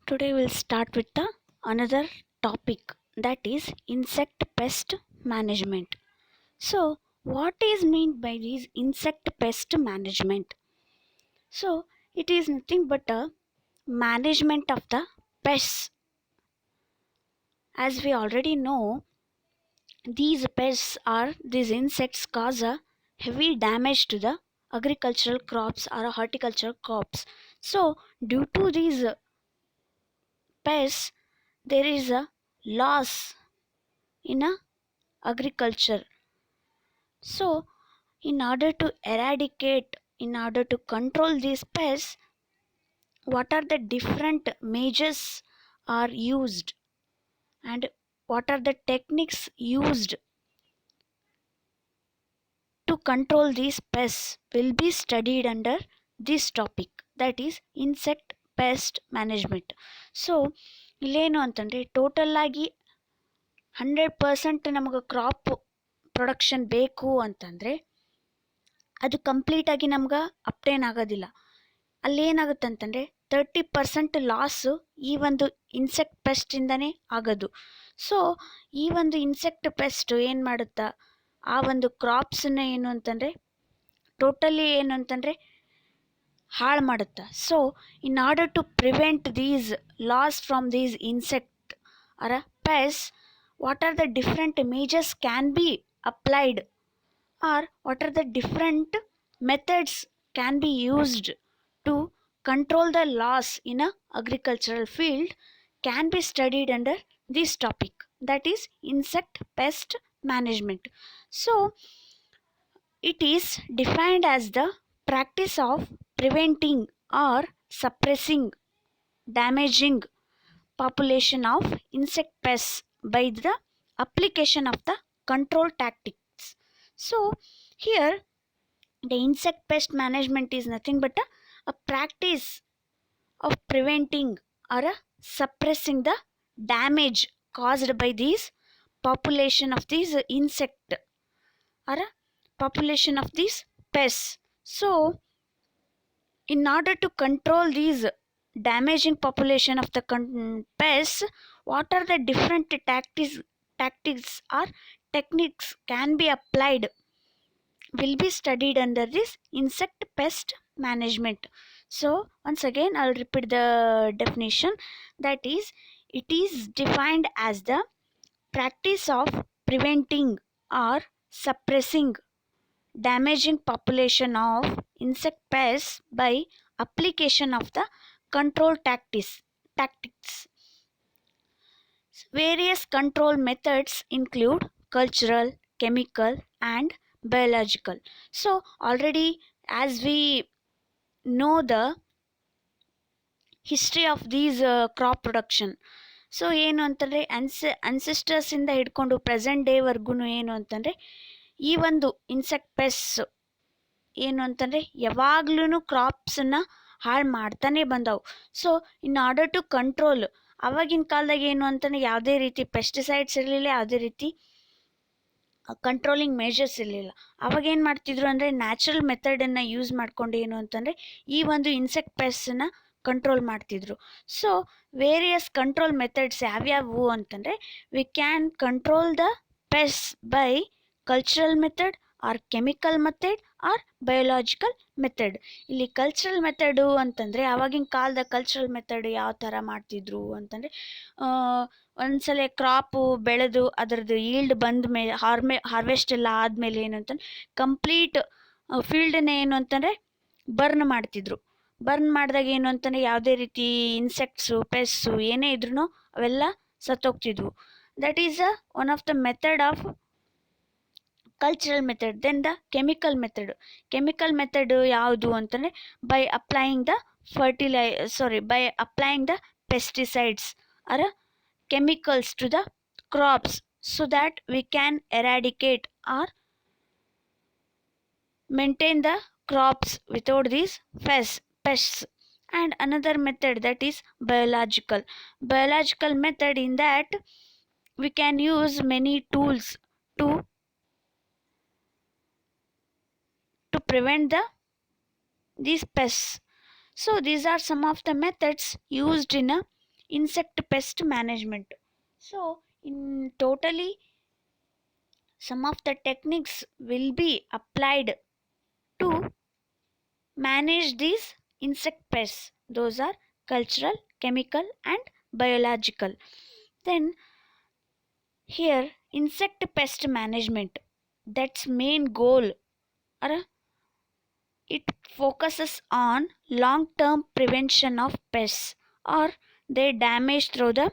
Today we'll start with the another topic, that is insect pest management. So what is meant by this insect pest management? So it is nothing but a management of the pests. As we already know, these insects cause a heavy damage to the agricultural crops or horticultural crops. So due to these pests, there is a loss in a agriculture. So in order to control these pests, what are the different measures are used, and what are the techniques used to control these pests will be studied under this topic, that is insect pest management. So ಇಲ್ಲೇನು ಅಂತಂದರೆ total ಆಗಿ 100% ನಮಗೆ crop production ಬೇಕು ಅಂತಂದರೆ ಅದು ಕಂಪ್ಲೀಟಾಗಿ ನಮ್ಗೆ obtain ಆಗೋದಿಲ್ಲ. ಅಲ್ಲೇನಾಗುತ್ತೆ ಅಂತಂದರೆ 30% ಲಾಸು ಈ ಒಂದು ಇನ್ಸೆಕ್ಟ್ ಪೆಸ್ಟಿಂದನೇ ಆಗೋದು. ಸೊ ಈ ಒಂದು ಇನ್ಸೆಕ್ಟ್ ಪೆಸ್ಟ್ ಏನು ಮಾಡುತ್ತಾ ಆ ಒಂದು ಕ್ರಾಪ್ಸನ್ನ ಏನು ಅಂತಂದರೆ ಟೋಟಲಿ ಏನು ಅಂತಂದರೆ ಹಾಳು ಮಾಡುತ್ತಾ. So in order to prevent these loss from these insect or pest, what are the different measures can be applied, or what are the different methods can be used to control the loss in a agricultural field can be studied under this topic, that is insect pest management. So it is defined as the practice of preventing or suppressing damaging population of insect pests by the application of the control tactics. So here the insect pest management is nothing but a practice of preventing or suppressing the damage caused by these population of these insect or population of these pests. So in order to control these damaging population of the pests, what are the different tactics or techniques can be applied will be studied under this insect pest management. So once again I'll repeat the definition, that is it is defined as the practice of preventing or suppressing damaging population of insect pests by application of the control tactics. Various control methods include cultural, chemical and biological. So already as we know the history of these crop production, so ಏನು ಅಂತಂದರೆ ಅನ್ಸೆಸ್ಟರ್ಸಿಂದ ಹಿಡ್ಕೊಂಡು present ಡೇವರೆಗೂ ಏನು ಅಂತಂದರೆ ಈ ಒಂದು insect pest ಏನು ಅಂತಂದರೆ ಯಾವಾಗ್ಲೂ ಕ್ರಾಪ್ಸನ್ನು ಹಾಳು ಮಾಡ್ತಾನೆ ಬಂದವು. So in order to control, ಆವಾಗಿನ ಕಾಲದಾಗ ಏನು ಅಂತಂದರೆ ಯಾವುದೇ ರೀತಿ ಪೆಸ್ಟಿಸೈಡ್ಸ್ ಇರಲಿಲ್ಲ, ಯಾವುದೇ ರೀತಿ ಕಂಟ್ರೋಲಿಂಗ್ ಮೇಜರ್ಸ್ ಇರಲಿಲ್ಲ. ಅವಾಗ ಏನು ಮಾಡ್ತಿದ್ರು ಅಂದರೆ ನ್ಯಾಚುರಲ್ ಮೆಥಡನ್ನು ಯೂಸ್ ಮಾಡ್ಕೊಂಡು ಏನು ಅಂತಂದರೆ ಈ ಒಂದು ಇನ್ಸೆಕ್ಟ್ ಪೆಸ್ಟನ್ನು ಕಂಟ್ರೋಲ್ ಮಾಡ್ತಿದ್ರು. ಸೊ ವೇರಿಯಸ್ ಕಂಟ್ರೋಲ್ ಮೆಥಡ್ಸ್ ಯಾವ್ಯಾವು ಅಂತಂದರೆ we can control the pest by cultural method or chemical method or biological method. ಇಲ್ಲಿ ಕಲ್ಚರಲ್ ಮೆಥಡು ಅಂತಂದರೆ ಆವಾಗಿನ ಕಾಲದ ಕಲ್ಚರಲ್ ಮೆಥಡ್ ಯಾವ ಥರ ಮಾಡ್ತಿದ್ರು ಅಂತಂದರೆ ಒಂದ್ಸಲ ಕ್ರಾಪು ಬೆಳೆದು ಅದರದ್ದು ಈಲ್ಡ್ ಬಂದ ಮೇಲೆ ಹಾರ್ವೆಸ್ಟ್ ಎಲ್ಲ ಆದಮೇಲೆ ಏನು ಅಂತಂದ್ರೆ ಕಂಪ್ಲೀಟ್ ಫೀಲ್ಡನ್ನ ಏನು ಅಂತಂದರೆ ಬರ್ನ್ ಮಾಡ್ತಿದ್ರು. ಬರ್ನ್ ಮಾಡಿದಾಗ ಏನು ಅಂತಂದರೆ ಯಾವುದೇ ರೀತಿ ಇನ್ಸೆಕ್ಟ್ಸು ಪೆಸ್ಟು ಏನೇ ಇದ್ರೂ ಅವೆಲ್ಲ ಸತ್ತೋಗ್ತಿದ್ವು. That is one of the method of cultural method. Then the chemical method ಯಾವುದು ಅಂತಂದರೆ by applying the applying the pesticides are chemicals to the crops so that we can eradicate or maintain the crops without these pests. And another method, that is biological method, in that we can use many tools to prevent these pests. So these are some of the methods used in insect pest management. So in totally some of the techniques will be applied to manage these insect pests. Those are cultural, chemical, and biological. Then here insect pest management, that's main goal, or it focuses on long term prevention of pests or their damage through the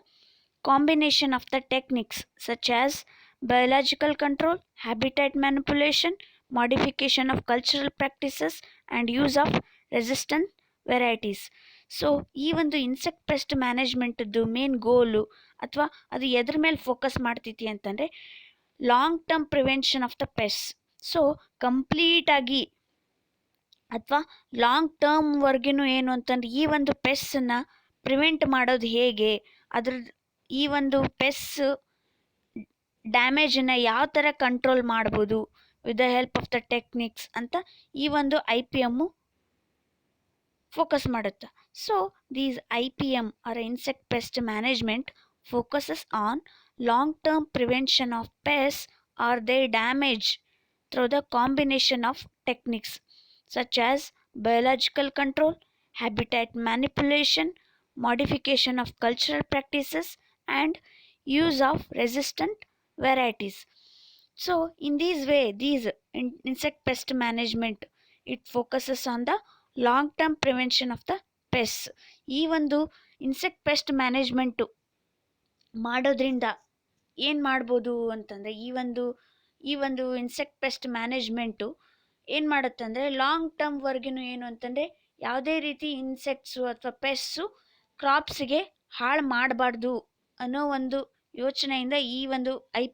combination of the techniques such as biological control, habitat manipulation, modification of cultural practices, and use of resistant varieties. So ಈ ಒಂದು insect pest ಮ್ಯಾನೇಜ್ಮೆಂಟ್ದು main goal ಅಥವಾ ಅದು ಎದ್ರ ಮೇಲೆ focus ಮಾಡ್ತೈತಿ ಅಂತಂದರೆ long term prevention of the pest. So ಕಂಪ್ಲೀಟಾಗಿ ಅಥವಾ ಲಾಂಗ್ ಟರ್ಮ್ವರೆಗೂ ಏನು ಅಂತಂದ್ರೆ ಈ ಒಂದು ಪೆಸ್ಸನ್ನು ಪ್ರಿವೆಂಟ್ ಮಾಡೋದು ಹೇಗೆ, ಅದ್ರ ಈ ಒಂದು ಪೆಸ್ ಡ್ಯಾಮೇಜನ್ನು ಯಾವ ಥರ ಕಂಟ್ರೋಲ್ ಮಾಡ್ಬೋದು with the help of the techniques ಅಂತ ಈ ಒಂದು ಐ ಪಿ ಎಮ್ಮು ಫೋಕಸ್ ಮಾಡುತ್ತೆ. So these I P M are insect pest management focuses on long term prevention of pest or their damage through the combination of techniques such as biological control, habitat manipulation, modification of cultural practices, and use of resistant varieties. So in this way these insect pest management it focuses on the long term prevention of the pests. ಈ ಒಂದು insect pest management ಮಾಡೋದ್ರಿಂದ ಏನು ಮಾಡ್ಬೋದು ಅಂತಂದರೆ ಈ ಒಂದು insect pest management ಏನು ಮಾಡುತ್ತಂದರೆ long ಟರ್ಮ್ವರೆಗೂ ಏನು ಅಂತಂದರೆ ಯಾವುದೇ ರೀತಿ ಇನ್ಸೆಕ್ಟ್ಸು ಅಥವಾ ಪೆಸ್ಟ್ಸು ಕ್ರಾಪ್ಸಿಗೆ ಹಾಳು ಮಾಡಬಾರ್ದು ಅನ್ನೋ ಒಂದು ಯೋಚನೆಯಿಂದ ಈ ಒಂದು ಐ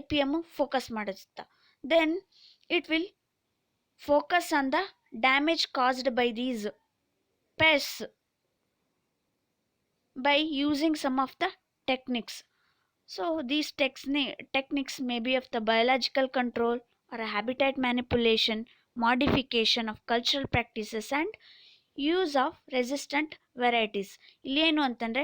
ಪಿ ಎಮ್ ಫೋಕಸ್ ಮಾಡುತ್ತೆ. Then it will focus on the damage caused by these pests by using some of the techniques. So these techniques may be of the biological control or a habitat manipulation, modification of cultural practices and use of resistant varieties. ಇಲ್ಲೇನು ಅಂತಂದರೆ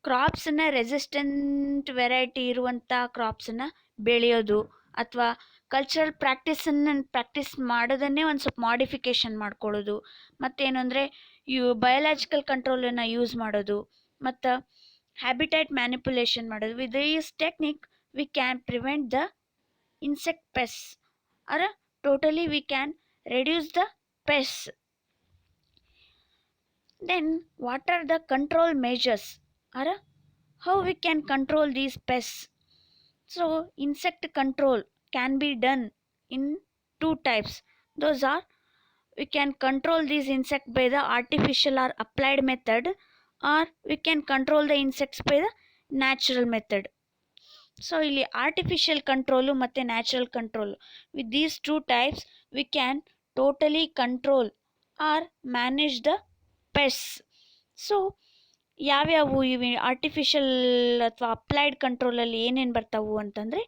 ಕ್ರಾಪ್ಸನ್ನು resistant variety ಇರುವಂಥ ಕ್ರಾಪ್ಸನ್ನು ಬೆಳೆಯೋದು ಅಥವಾ cultural practice ಮಾಡೋದನ್ನೇ ಒಂದು ಸ್ವಲ್ಪ modification ಮಾಡ್ಕೊಳ್ಳೋದು, ಮತ್ತೇನು ಅಂದರೆ ಬಯೋಲಾಜಿಕಲ್ ಕಂಟ್ರೋಲನ್ನು ಯೂಸ್ ಮಾಡೋದು ಮತ್ತು ಹ್ಯಾಬಿಟೇಟ್ ಮ್ಯಾನಿಪುಲೇಷನ್ ಮಾಡೋದು. With these technique we can prevent the insect pest are totally we can reduce the pest. Then what are the control measures or how we can control these pests? So insect control can be done in two types. Those are, we can control these insects by the artificial or applied method, or we can control the insects by the natural method. So ಇಲ್ಲಿ artificial control ಮತ್ತು natural control, with these two types we can totally control or manage the pests. So ಯಾವ್ಯಾವು ಇವು artificial ಅಥವಾ applied ಕಂಟ್ರೋಲಲ್ಲಿ ಏನೇನು ಬರ್ತಾವು ಅಂತಂದರೆ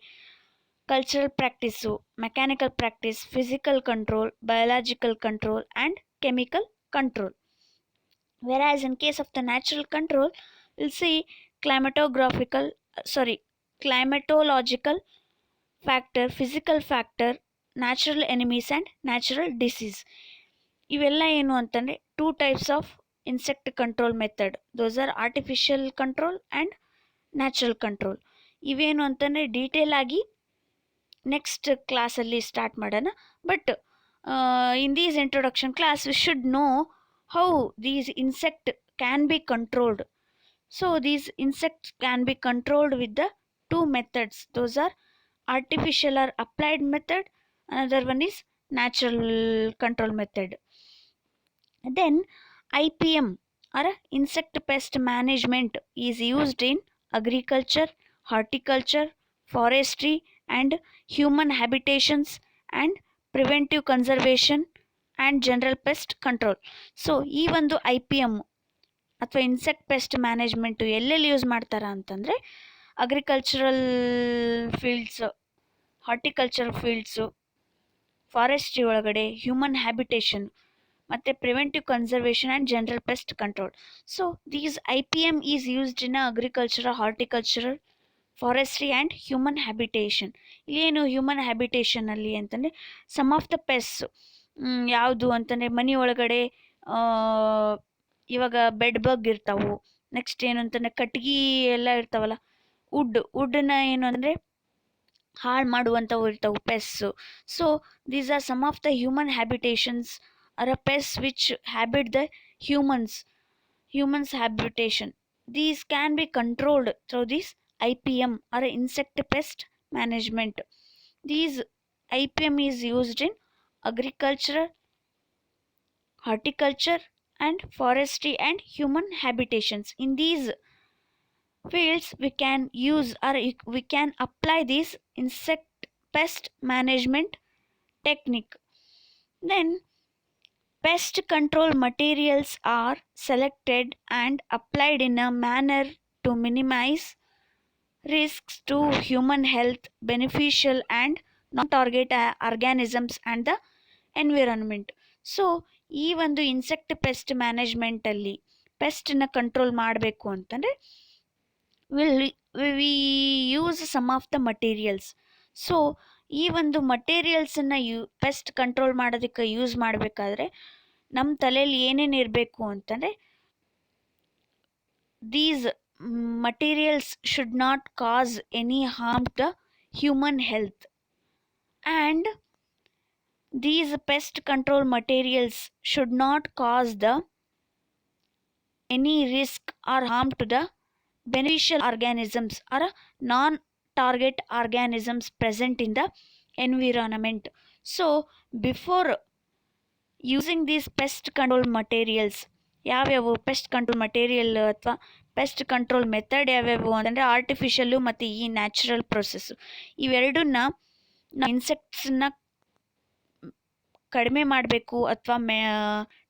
cultural practice, mechanical practice, physical control, biological control and chemical control. Whereas in case of the natural control, we'll see climatological factor, physical factor, natural enemies and natural disease. ಇವೆಲ್ಲ ಏನು ಅಂತಂದರೆ two types of insect control method. Those are artificial control and natural control. ಇವೇನು ಅಂತಂದರೆ detail ಆಗಿ next ಕ್ಲಾಸಲ್ಲಿ start ಮಾಡೋಣ. But in these introduction class we should know how these insect can be controlled. So these insects can be controlled with the two methods. Those are artificial or applied method, another one is natural control method. Then IPM or insect pest management is used in agriculture, horticulture, forestry and human habitations and preventive conservation and general pest control. So ಈ ಒಂದು I P M ಅಥವಾ insect pest management ಎಲ್ಲೆಲ್ಲಿ use ಮಾಡ್ತಾರೆ ಅಂತಂದರೆ agricultural fields, horticulture fields, forestry ಒಳಗಡೆ, human habitation, ಮತ್ತೆ preventive conservation and general pest control. So these IPM is used in agriculture, horticultural, forestry and human habitation. ಇಲ್ಲೇನು human ಹ್ಯಾಬಿಟೇಷನಲ್ಲಿ ಅಂತಂದರೆ some of the ಪೆಸ್ ಯಾವುದು ಅಂತಂದರೆ ಮನೆ ಒಳಗಡೆ ಇವಾಗ ಬೆಡ್ ಬಗ್ ಇರ್ತಾವು. ನೆಕ್ಸ್ಟ್ ಏನು ಅಂತಂದರೆ ಕಟ್ಗೆ ಎಲ್ಲ ಇರ್ತಾವಲ್ಲ, ವುಡ್ನ ಏನು ಅಂದರೆ ಹಾಳು ಮಾಡುವಂಥವು ಇರ್ತವೆ pest. So these are some of the human habitations are a pest which habit the humans habitation. These can be controlled through this IPM or insect pest management. These IPM is used in agriculture, horticulture and forestry and human habitations. In these fields we can use or we can apply this insect pest management technique. Then pest control materials are selected and applied in a manner to minimize risks to human health, beneficial and non-target organisms and the environment. So ಈ ಒಂದು insect pest ಮ್ಯಾನೇಜ್ಮೆಂಟಲ್ಲಿ ಪೆಸ್ಟನ್ನ control ಮಾಡಬೇಕು ಅಂತಂದರೆ we use some of the materials. So ಈ ಒಂದು ಮಟೀರಿಯಲ್ಸನ್ನು pest control ಮಾಡೋದಕ್ಕೆ ಯೂಸ್ ಮಾಡಬೇಕಾದ್ರೆ ನಮ್ಮ ತಲೆಯಲ್ಲಿ ಏನೇನು ಇರಬೇಕು ಅಂತಂದರೆ these materials should not cause any harm to the human health, and these pest control materials should not cause the any risk or harm to the beneficial organisms or non target organisms present in the environment. So before using these pest control materials, ಯಾವ್ಯಾವು pest control material ಅಥವಾ pest control method ಯಾವ್ಯಾವು ಅಂತಂದರೆ artificial ಮತ್ತು ಈ natural process. ಇವೆರಡನ್ನ ಇನ್ಸೆಕ್ಟ್ಸನ್ನ ಕಡಿಮೆ ಮಾಡಬೇಕು ಅಥವಾ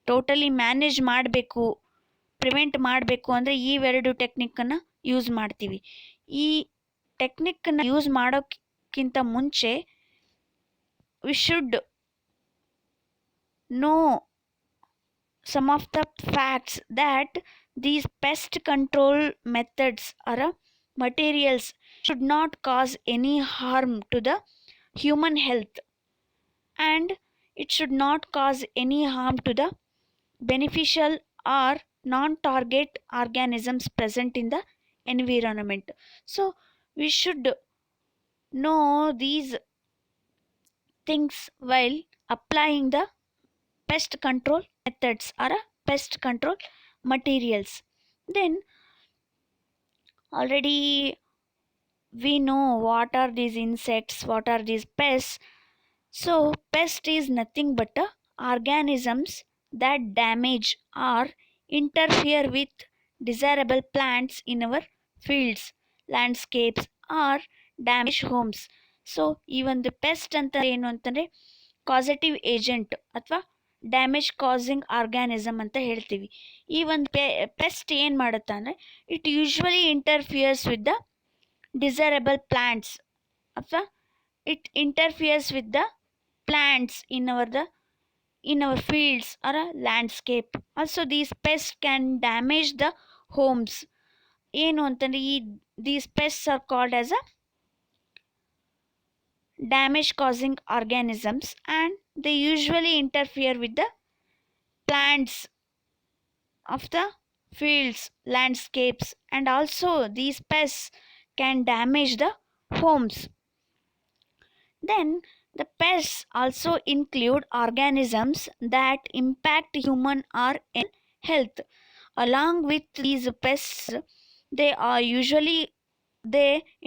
totally manage ಮಾಡಬೇಕು, ಪ್ರಿವೆಂಟ್ ಮಾಡಬೇಕು ಅಂದರೆ ಇವೆರಡು ಟೆಕ್ನಿಕ್ಕನ್ನು ಯೂಸ್ ಮಾಡ್ತೀವಿ. ಈ ಟೆಕ್ನಿಕ್ಕನ್ನು ಯೂಸ್ ಮಾಡೋಕ್ಕಿಂತ ಮುಂಚೆ we should know some of the facts that these pest control methods or materials should not cause any harm to the human health, and it should not cause any harm to the beneficial or non-target organisms present in the environment. So we should know these things while applying the pest control methods or pest control materials. Then already we know what are these insects, what are these pests. So pest is nothing but organisms that damage or interfere with desirable plants in our fields, landscapes or damage homes. So ಈ ಒಂದು pest ಅಂತ ಏನು ಅಂತಂದರೆ causative agent ಅಥವಾ damage causing organism ಅಂತ ಹೇಳ್ತೀವಿ. ಈ ಒಂದು ಪೆಸ್ಟ್ ಏನು ಮಾಡುತ್ತೆ ಅಂದರೆ it usually interferes with the desirable plants ಅಥವಾ it interferes with the plants in our fields or a landscape. Also these pests can damage the homes. ಏನು ಅಂತಂದರೆ these pests are called as a damage causing organisms and they usually interfere with the plants of the fields, landscapes, and also these pests can damage the homes. Then the pests also include organisms that impact human or animal health. Along with these pests, they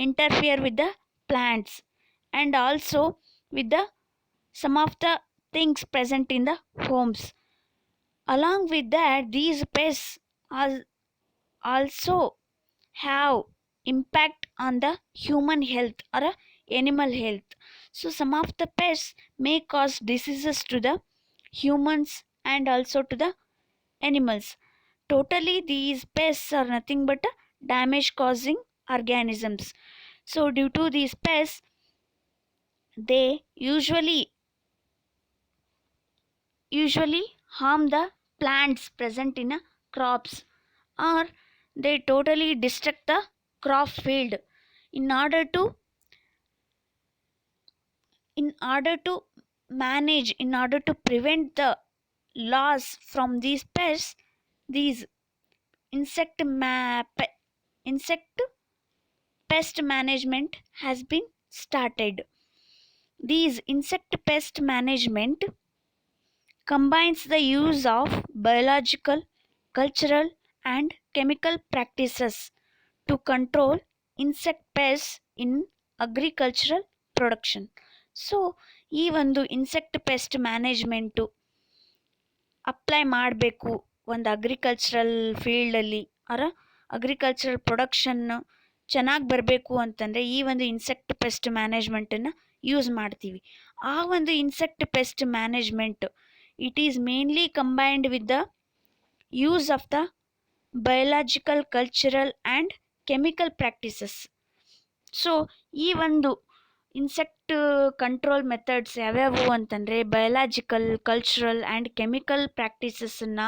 interfere with the plants and also with the some of the things present in the homes. Along with that, these pests also have impact on the human health or animal health. So some of the pests may cause diseases to the humans and also to the animals. Totally these pests are nothing but damage causing organisms. So due to these pests, they usually harm the plants present in a crops, or they totally destruct the crop field. In order to in order to prevent the loss from these pests, these insect insect pest management has been started. These insect pest management combines the use of biological, cultural, and chemical practices to control insect pests in agricultural production. So ಈ ಒಂದು insect pest management apply ಮಾಡಬೇಕು ಒಂದು agricultural ಫೀಲ್ಡಲ್ಲಿ, ಅರ agricultural production ಚೆನ್ನಾಗಿ ಬರಬೇಕು ಅಂತಂದರೆ ಈ ಒಂದು ಇನ್ಸೆಕ್ಟ್ ಪೆಸ್ಟ್ ಮ್ಯಾನೇಜ್ಮೆಂಟನ್ನು ಯೂಸ್ ಮಾಡ್ತೀವಿ. ಆ ಒಂದು insect pest management it is mainly combined with the use of the biological, cultural and chemical practices. So ಈ ಒಂದು ಇನ್ಸೆಕ್ಟ್ ಕಂಟ್ರೋಲ್ ಮೆಥಡ್ಸ್ ಯಾವ್ಯಾವು ಅಂತಂದರೆ ಬಯೋಲಾಜಿಕಲ್, ಕಲ್ಚರಲ್ ಆ್ಯಂಡ್ ಕೆಮಿಕಲ್ ಪ್ರಾಕ್ಟೀಸಸನ್ನು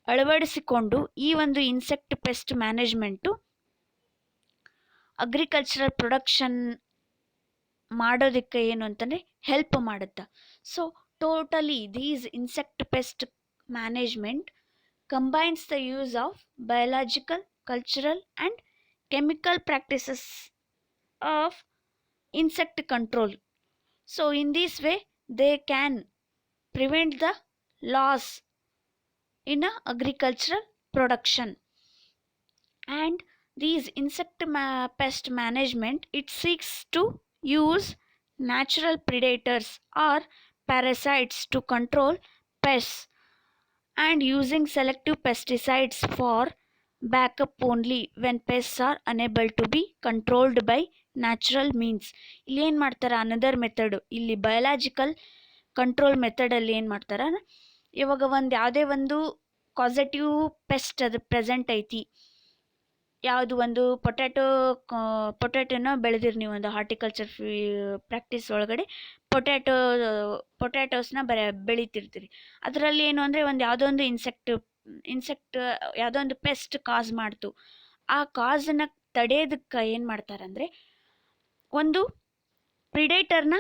ಅಳವಡಿಸಿಕೊಂಡು ಈ ಒಂದು insect pest management agricultural production ಮಾಡೋದಕ್ಕೆ ಏನು ಅಂತಂದರೆ ಹೆಲ್ಪ್ ಮಾಡುತ್ತೆ. So totally these insect pest management combines the use of biological, cultural, and chemical practices of insect control. So, in this way, they can prevent the loss in a agricultural production. And these insect pest management it seeks to use natural predators or parasites to control pests, and using selective pesticides for backup only when pests are unable to be controlled by natural means. ಇಲ್ಲಿ ಏನು ಮಾಡ್ತಾರೆ, another method ಇಲ್ಲಿ biological control ಮೆಥಡಲ್ಲಿ ಏನು ಮಾಡ್ತಾರೆ, ಇವಾಗ ಒಂದು ಯಾವುದೇ ಒಂದು ಕಾಸೆಟಿವ್ ಪೆಸ್ಟ್ ಅದು ಪ್ರೆಸೆಂಟ್ ಐತಿ, ಯಾವುದು ಒಂದು ಪೊಟ್ಯಾಟೋನ ಬೆಳೆದಿರಿ ನೀವು ಒಂದು ಹಾರ್ಟಿಕಲ್ಚರ್ ಪ್ರಾಕ್ಟೀಸ್ ಒಳಗಡೆ ಪೊಟ್ಯಾಟೋಸ್ನ ಬೆಳೀತಿರ್ತೀರಿ. ಅದರಲ್ಲಿ ಏನು ಅಂದರೆ ಒಂದು ಯಾವುದೋ ಒಂದು ಇನ್ಸೆಕ್ಟ್ ಯಾವುದೋ ಒಂದು ಪೆಸ್ಟ್ ಕಾಸ್ ಮಾಡ್ತು. ಆ ಕಾಸನ್ನು ತಡೆಯೋದಕ್ಕೆ ಏನು ಮಾಡ್ತಾರಂದರೆ ಒಂದು ಪ್ರಿಡೇಟರ್ನ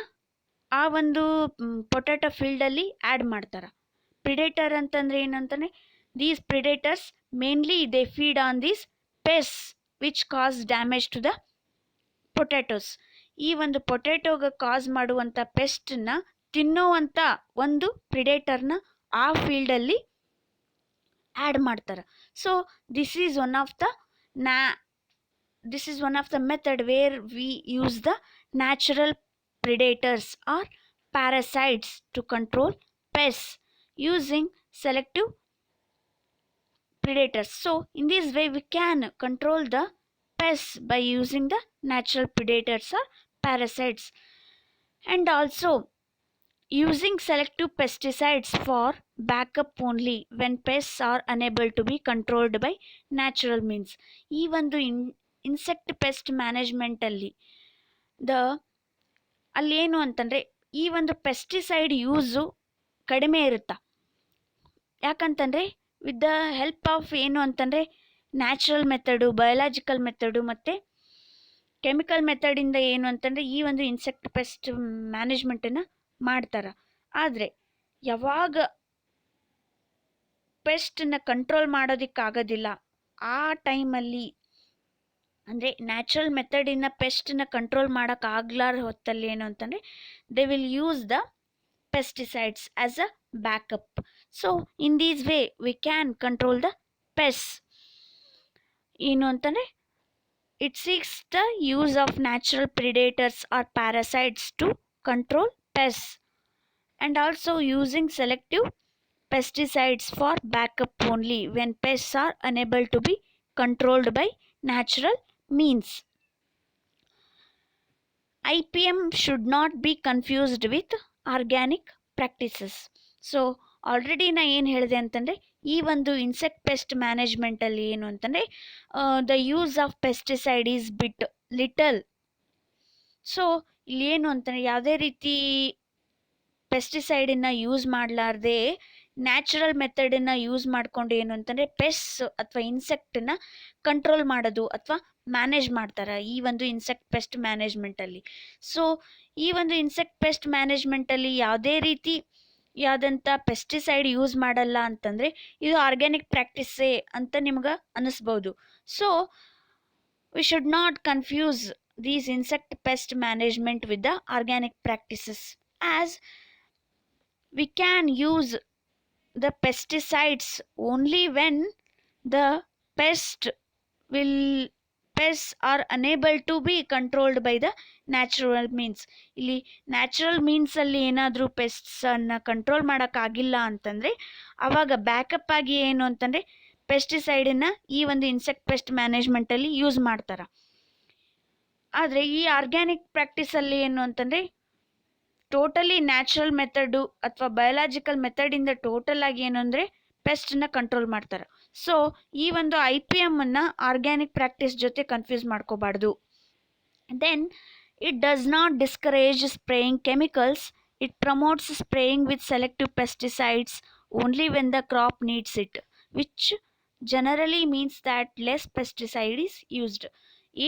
ಆ ಒಂದು ಪೊಟ್ಯಾಟೊ ಫೀಲ್ಡಲ್ಲಿ ಆ್ಯಡ್ ಮಾಡ್ತಾರೆ. ಪ್ರಿಡೇಟರ್ ಅಂತಂದರೆ ಏನಂತಾನೆ, these predators mainly they feed on these pests which cause damage to the potatoes. ಈ ಒಂದು ಪೊಟ್ಯಾಟೋಗೆ ಕಾಸ್ ಮಾಡುವಂಥ ಪೆಸ್ಟನ್ನ ತಿನ್ನೋವಂಥ ಒಂದು ಪ್ರಿಡೇಟರ್ನ ಆ ಫೀಲ್ಡಲ್ಲಿ ಆ್ಯಡ್ ಮಾಡ್ತಾರೆ. So this is one of the method where we use the natural predators or parasites to control pests using selective predators. So in this way we can control the pests by using the natural predators or parasites, and also using selective pesticides for backup only when pests are unable to be controlled by natural means. ಈ ಒಂದು insect pest management ಅಲ್ಲಿ ಏನು ಅಂತಂದರೆ ಈ ಒಂದು pesticide use ಕಡಿಮೆ ಇರುತ್ತೆ. ಯಾಕಂತಂದರೆ ವಿತ್ ದ ಹೆಲ್ಪ್ ಆಫ್ ಏನು ಅಂತಂದರೆ ನ್ಯಾಚುರಲ್ ಮೆಥಡು, ಬಯೋಲಾಜಿಕಲ್ ಮೆಥಡು ಮತ್ತು ಕೆಮಿಕಲ್ ಮೆಥಡಿಂದ ಏನು ಅಂತಂದರೆ ಈ ಒಂದು ಇನ್ಸೆಕ್ಟ್ ಪೆಸ್ಟ್ ಮ್ಯಾನೇಜ್ಮೆಂಟನ್ನು ಮಾಡ್ತಾರೆ. ಆದರೆ ಯಾವಾಗ ಪೆಸ್ಟನ್ನ ಕಂಟ್ರೋಲ್ ಮಾಡೋದಕ್ಕಾಗೋದಿಲ್ಲ ಆ ಟೈಮಲ್ಲಿ, ಅಂದರೆ ನ್ಯಾಚುರಲ್ ಮೆಥಡಿನ ಪೆಸ್ಟನ್ನ ಕಂಟ್ರೋಲ್ ಮಾಡೋಕ್ಕಾಗ್ಲಾರ ಹೊತ್ತಲ್ಲಿ ಏನು ಅಂತಂದರೆ they will use the pesticides as a backup. So in this way we can control the pests. ಏನು ಅಂತಂದರೆ it seeks the use of natural predators or parasites to control pests, and also using selective pesticides for backup only when pests are unable to be controlled by natural means. IPM should not be confused with organic practices. So already ನಾ ಏನು ಹೇಳಿದೆ ಅಂತಂದರೆ ಈ ಒಂದು insect pest ಮ್ಯಾನೇಜ್ಮೆಂಟಲ್ಲಿ ಏನು ಅಂತಂದರೆ the use of pesticide is bit little. So ಇಲ್ಲಿ ಏನು ಅಂತಂದರೆ ಯಾವುದೇ ರೀತಿ ಪೆಸ್ಟಿಸೈಡನ್ನು ಯೂಸ್ ಮಾಡಲಾರ್ದೆ ನ್ಯಾಚುರಲ್ ಮೆಥಡನ್ನು ಯೂಸ್ ಮಾಡಿಕೊಂಡು ಏನು ಅಂತಂದರೆ ಪೆಸ್ಟ್ ಅಥವಾ ಇನ್ಸೆಕ್ಟನ್ನ ಕಂಟ್ರೋಲ್ ಮಾಡೋದು ಅಥವಾ ಮ್ಯಾನೇಜ್ ಮಾಡ್ತಾರೆ ಈ ಒಂದು ಇನ್ಸೆಕ್ಟ್ ಪೆಸ್ಟ್ ಮ್ಯಾನೇಜ್ಮೆಂಟಲ್ಲಿ. ಸೊ ಈ ಒಂದು ಇನ್ಸೆಕ್ಟ್ ಪೆಸ್ಟ್ ಮ್ಯಾನೇಜ್ಮೆಂಟಲ್ಲಿ ಯಾವುದೇ ರೀತಿ ಯಾವ್ದಂಥ ಪೆಸ್ಟಿಸೈಡ್ ಯೂಸ್ ಮಾಡಲ್ಲ ಅಂತಂದರೆ ಇದು ಆರ್ಗ್ಯಾನಿಕ್ ಪ್ರಾಕ್ಟೀಸೇ ಅಂತ ನಿಮ್ಗೆ ಅನ್ನಿಸ್ಬೋದು. So we should not confuse these insect pest management with the organic practices, as we can use the pesticides only when the pest will pests are unable to be controlled by the natural means. ಇಲ್ಲಿ natural ಮೀನ್ಸಲ್ಲಿ ಏನಾದರೂ ಪೆಸ್ಟ್ಸನ್ನು control ಮಾಡೋಕ್ಕಾಗಿಲ್ಲ ಅಂತಂದರೆ ಆವಾಗ backup ಆಗಿ ಏನು ಅಂತಂದರೆ ಪೆಸ್ಟಿಸೈಡನ್ನು ಈ ಒಂದು ಇನ್ಸೆಕ್ಟ್ ಪೆಸ್ಟ್ ಮ್ಯಾನೇಜ್ಮೆಂಟಲ್ಲಿ ಯೂಸ್ ಮಾಡ್ತಾರೆ. ಆದರೆ ಈ ಆರ್ಗ್ಯಾನಿಕ್ ಪ್ರಾಕ್ಟೀಸಲ್ಲಿ ಏನು ಅಂತಂದರೆ ಟೋಟಲಿ ನ್ಯಾಚುರಲ್ ಮೆಥಡು ಅಥವಾ ಬಯೋಲಾಜಿಕಲ್ ಮೆಥಡಿಂದ ಟೋಟಲ್ ಆಗಿ ಏನು ಅಂದರೆ ಪೆಸ್ಟನ್ನ ಕಂಟ್ರೋಲ್ ಮಾಡ್ತಾರೆ. ಸೊ ಈ ಒಂದು IPMನ್ನು ಆರ್ಗ್ಯಾನಿಕ್ ಪ್ರಾಕ್ಟೀಸ್ ಜೊತೆ ಕನ್ಫ್ಯೂಸ್ ಮಾಡ್ಕೋಬಾರ್ದು. Then it does not discourage spraying chemicals, it promotes spraying with selective pesticides only when the crop needs it, which generally means that less pesticide is used.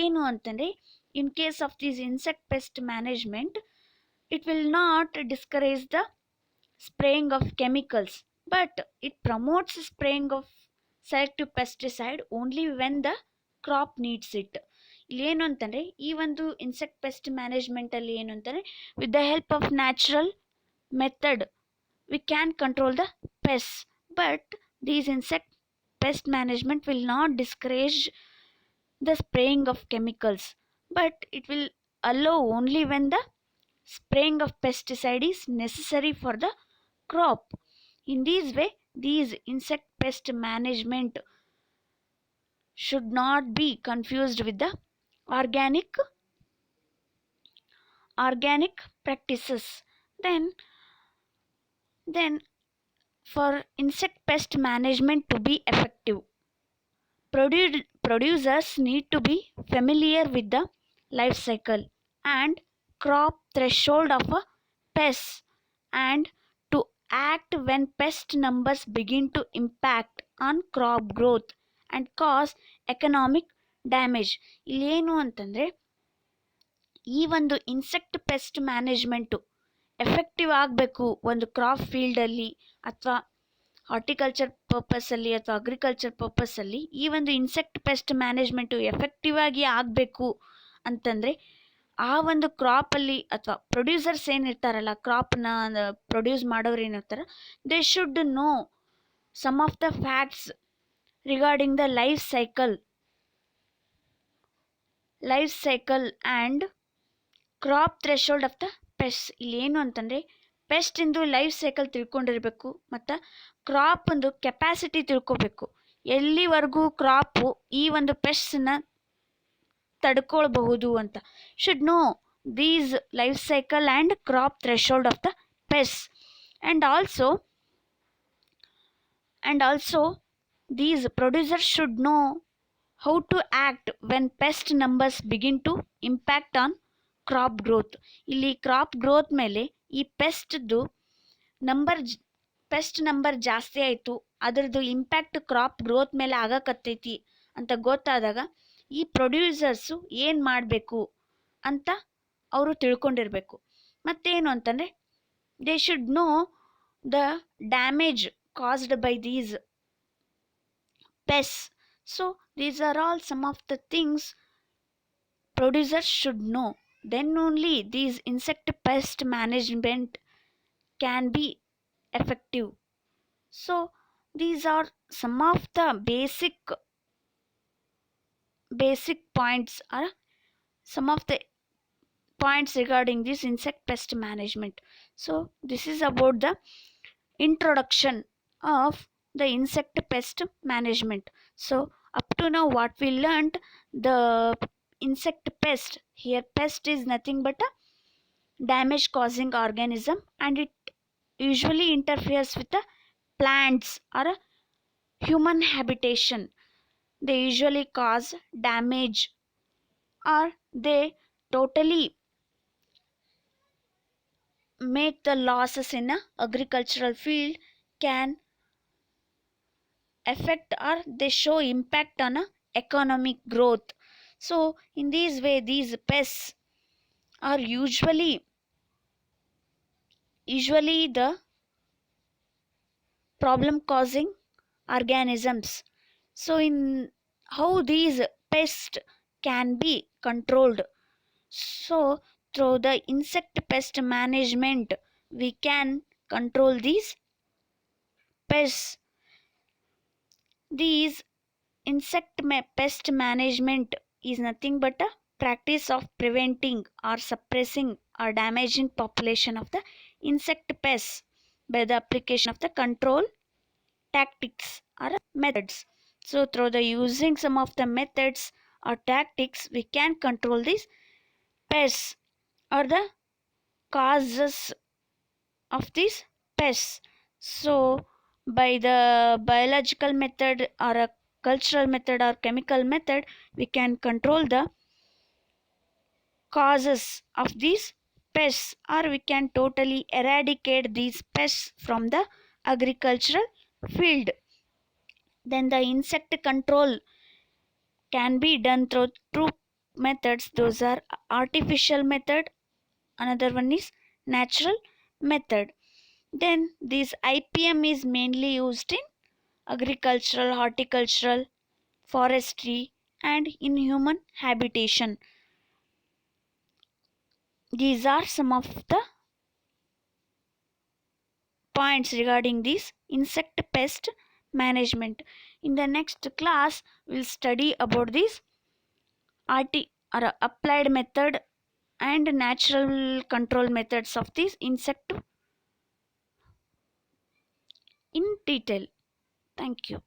ಏನು ಅಂತಂದರೆ in case of this insect pest management, it will not discourage the spraying of chemicals, but it promotes spraying of selective pesticide only when the crop needs it. ಇಲ್ಲಿ ಏನು ಅಂತಂದರೆ ಈ ಒಂದು insect pest ಮ್ಯಾನೇಜ್ಮೆಂಟಲ್ಲಿ ಏನು ಅಂತಂದರೆ with the help of natural method we can control the pest, but these insect pest management will not discourage the spraying of chemicals, but it will allow only when the spraying of pesticide is necessary for the crop. In this way, these insect pest management should not be confused with the organic practices. Then for insect pest management to be effective, producers need to be familiar with the life cycle and crop threshold of a pest, and to act when pest numbers begin to impact on crop growth and cause economic damage. ಇಲ್ಲೇನು ಅಂತಂದರೆ ಈ ಒಂದು insect pest management effective ಆಗಬೇಕು ಒಂದು crop ಫೀಲ್ಡಲ್ಲಿ ಅಥವಾ horticulture ಪರ್ಪಸಲ್ಲಿ ಅಥವಾ agriculture ಪರ್ಪಸಲ್ಲಿ ಈ ಒಂದು ಇನ್ಸೆಕ್ಟ್ ಪೆಸ್ಟ್ ಮ್ಯಾನೇಜ್ಮೆಂಟು ಎಫೆಕ್ಟಿವ್ ಆಗಿ ಆಗಬೇಕು ಅಂತಂದರೆ ಆ ಒಂದು ಕ್ರಾಪಲ್ಲಿ ಅಥವಾ ಪ್ರೊಡ್ಯೂಸರ್ಸ್ ಏನಿರ್ತಾರಲ್ಲ ಕ್ರಾಪ್ನ ಪ್ರೊಡ್ಯೂಸ್ ಮಾಡೋರು ಏನಿರ್ತಾರೆ they should know some of the facts regarding the life cycle and crop threshold of the pest. ಇಲ್ಲಿ ಏನು ಅಂತಂದರೆ ಪೆಸ್ಟಿಂದು ಲೈಫ್ ಸೈಕಲ್ ತಿಳ್ಕೊಂಡಿರಬೇಕು ಮತ್ತು ಕ್ರಾಪಂದು ಕೆಪಾಸಿಟಿ ತಿಳ್ಕೊಬೇಕು, ಎಲ್ಲಿವರೆಗೂ ಕ್ರಾಪು ಈ ಒಂದು ಪೆಸ್ಟ್ನ ತಡ್ಕೊಳ್ಬಹುದು ಅಂತ. Should know these life cycle and crop threshold of the pest, and also these producers should know how to act when pest numbers begin to impact on crop growth. ಇಲ್ಲಿ crop growth ಮೇಲೆ ಈ pest number ಜಾಸ್ತಿ ಆಯಿತು, ಅದರದ್ದು impact crop growth ಮೇಲೆ ಆಗಕತ್ತೈತಿ ಅಂತ ಗೊತ್ತಾದಾಗ ಈ ಪ್ರೊಡ್ಯೂಸರ್ಸು ಏನು ಮಾಡಬೇಕು ಅಂತ ಅವರು ತಿಳ್ಕೊಂಡಿರಬೇಕು. ಮತ್ತೇನು ಅಂತಂದರೆ they should know the damage caused by these pests. So these are all some of the things producers should know. Then only these insect pest management can be effective. So these are some of the basic points, or some of the points regarding this insect pest management. So this is about the introduction of the insect pest management. So up to now what we learned, the insect pest, here pest is nothing but a damage causing organism, and it usually interferes with the plants or a human habitation. They usually cause damage, or they totally make the losses in a agricultural field, can affect or they show impact on a economic growth. So in this way these pests are usually the problem causing organisms. So in how these pests can be controlled, so through the insect pest management we can control these pests. These pest management is nothing but a practice of preventing or suppressing or damaging population of the insect pests by the application of the control tactics or methods. So through the using some of the methods or tactics we can control these pests or the causes of these pests. So by the biological method or a cultural method or chemical method we can control the causes of these pests, or we can totally eradicate these pests from the agricultural field. Then the insect control can be done through two methods. Those are artificial method, another one is natural method. Then this IPM is mainly used in agricultural, horticultural, forestry, and in human habitation. These are some of the points regarding this insect pest management. In the next class, we'll study about this or applied method and natural control methods of this insect in detail. Thank you.